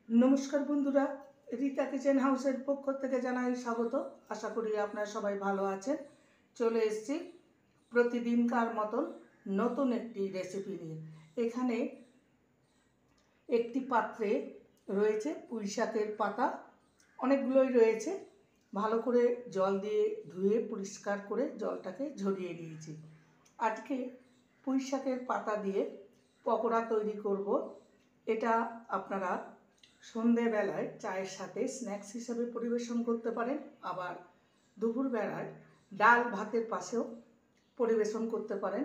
नमस्कार बंधुरा रीता किचेन हाउसेर पक्ष थेके जानाई स्वागत। आशा करी आपनारा सबाई भालो आछेन। चले एसेछि प्रतिदिनकार मतन नतून एकटी रेसिपि निये। एखाने एकटी पात्रे रयेछे पुঁই শাকের पाता, अनेकगुलोई रयेछे। भालो करे जल दिए धुए परिष्कार करे जलटाके झरिए निয়েছি। आजके पुঁই শাকের पाता दिए पकोड़ा तैरी करब। এটা আপনারা সন্ধ্যেবেলায় চায়ের সাথে স্ন্যাক্স হিসেবে পরিবেশন করতে পারেন, আবার দুপুরবেলায় ডাল ভাতের পাশেও পরিবেশন করতে পারেন।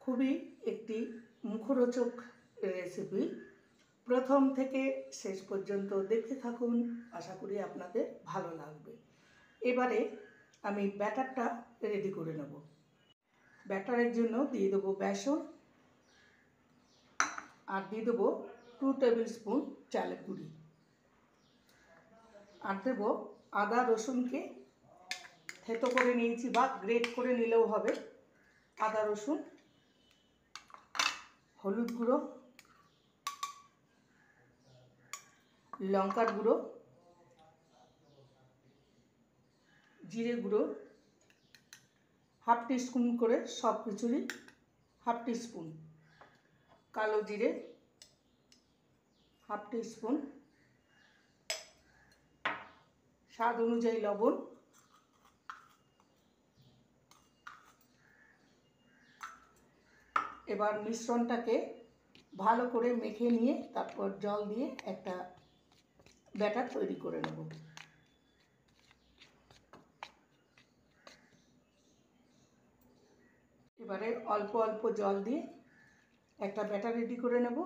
খুবই একটি মুখরোচক রেসিপি। প্রথম থেকে শেষ পর্যন্ত দেখতে থাকুন, আশা করি আপনাদের ভালো লাগবে। এবারে আমি ব্যাটারটা রেডি করে নেব। ব্যাটারের জন্য দিয়ে দেবো বেসন আর দিয়ে দেবো 2 টেবিল স্পুন চালের গুঁড়ি আর দেব আদা রসুনকে থেতো করে নিয়েছি বা গ্রেট করে নিলেও হবে। আদা রসুন, হলুদ গুঁড়ো, লঙ্কার গুঁড়ো, জিরে গুঁড়ো হাফ টিস্পুন করে, সব কিছুরই হাফ টিস্পুন, কালো জিরে হাফ টিস্পুন, স্বাদ অনুযায়ী লবণ, এবার মিশ্রণটাকে ভালো করে মেখে নিয়ে তারপর জল দিয়ে একটা ব্যাটার তৈরি করে নেব। এবারে অল্প অল্প জল দিয়ে একটা ব্যাটার রেডি করে নেব।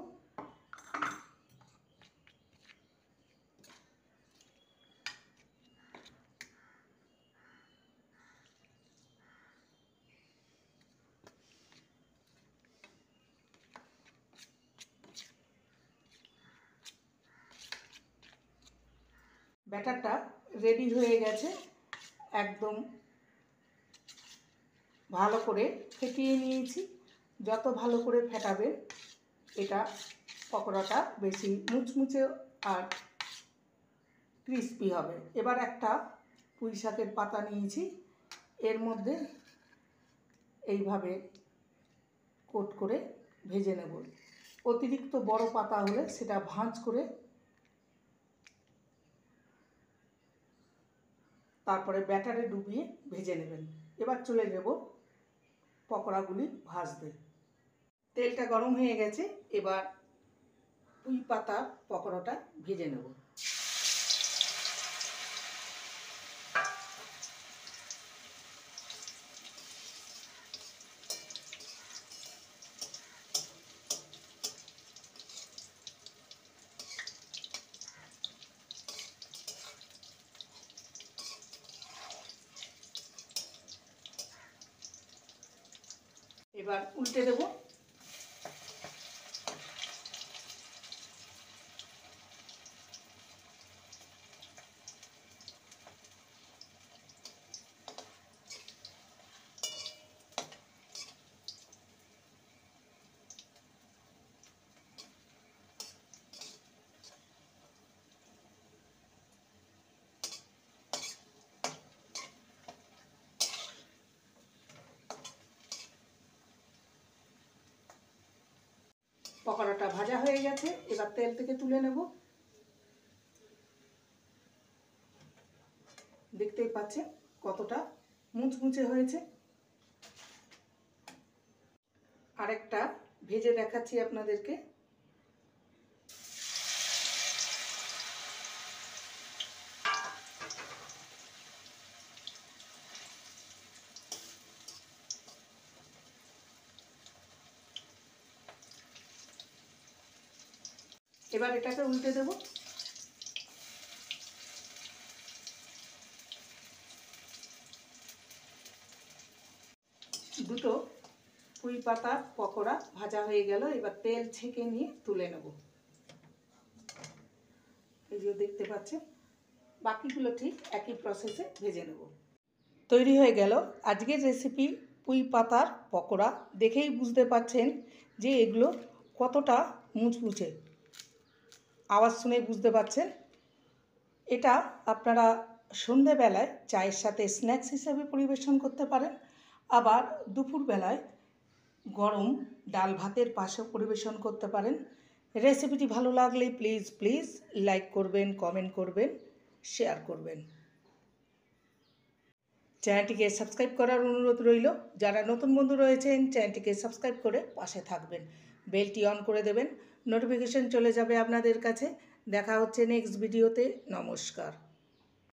ব্যাটারটা রেডি হয়ে গেছে। একদম ভালো করে ফেটিয়ে নিয়েছি। যত ভালো করে ফেটাবে এটা পকোড়াটা বেশি মুচমুচে আর ক্রিস্পি হবে। এবার একটা পুঁই শাকের পাতা নিয়েছি, এর মধ্যে এইভাবে কোট করে ভেজে নেব। অতিরিক্ত বড় পাতা হলে সেটা ভাঁজ করে তারপরে ব্যাটারে ডুবিয়ে ভেজে নেবেন। এবার চলে যাব পকোড়াগুলি ভাজতে। তেলটা গরম হয়ে গেছে, এবার পুঁই পাতা পকোড়াটা ভেজে নেব। এবার উল্টে দেব। পকোড়াটা ভাজা হয়ে গেছে, এবার তেল থেকে তুলে নেব। দেখতেই পাচ্ছেন কতটা মুচমুচে হয়েছে। আরেকটা ভেজে দেখাচ্ছি আপনাদেরকে। এবার এটাকে উল্টে দেব। দুটো পুঁই পাতা পকোড়া ভাজা হয়ে গেল, এবার তেল ছেঁকে নিয়ে তুলে নেব। এই যে দেখতে পাচ্ছেন, বাকিগুলো ঠিক একই প্রসেসে ভেজে নেব। তৈরি হয়ে গেল আজকের রেসিপি পুঁই পাতার পকোড়া। দেখেই বুঝতে পাচ্ছেন যে এগুলো কতটা মুচমুচে। আওয়াজ শুনে বুঝতে পারছেন। এটা আপনারা সন্ধেবেলায় চায়ের সাথে স্ন্যাক্স হিসেবে পরিবেশন করতে পারেন, আবার দুপুরবেলায় গরম ডাল ভাতের পাশেও পরিবেশন করতে পারেন। রেসিপিটি ভালো লাগলে প্লিজ লাইক করবেন, কমেন্ট করবেন, শেয়ার করবেন। চ্যানেলটিকে সাবস্ক্রাইব করার অনুরোধ রইল। যারা নতুন বন্ধু রয়েছেন চ্যানেলটিকে সাবস্ক্রাইব করে পাশে থাকবেন, বেলটি অন করে দেবেন, নোটিফিকেশন চলে যাবে আপনাদের কাছে। দেখা হচ্ছে নেক্সট ভিডিওতে। নমস্কার।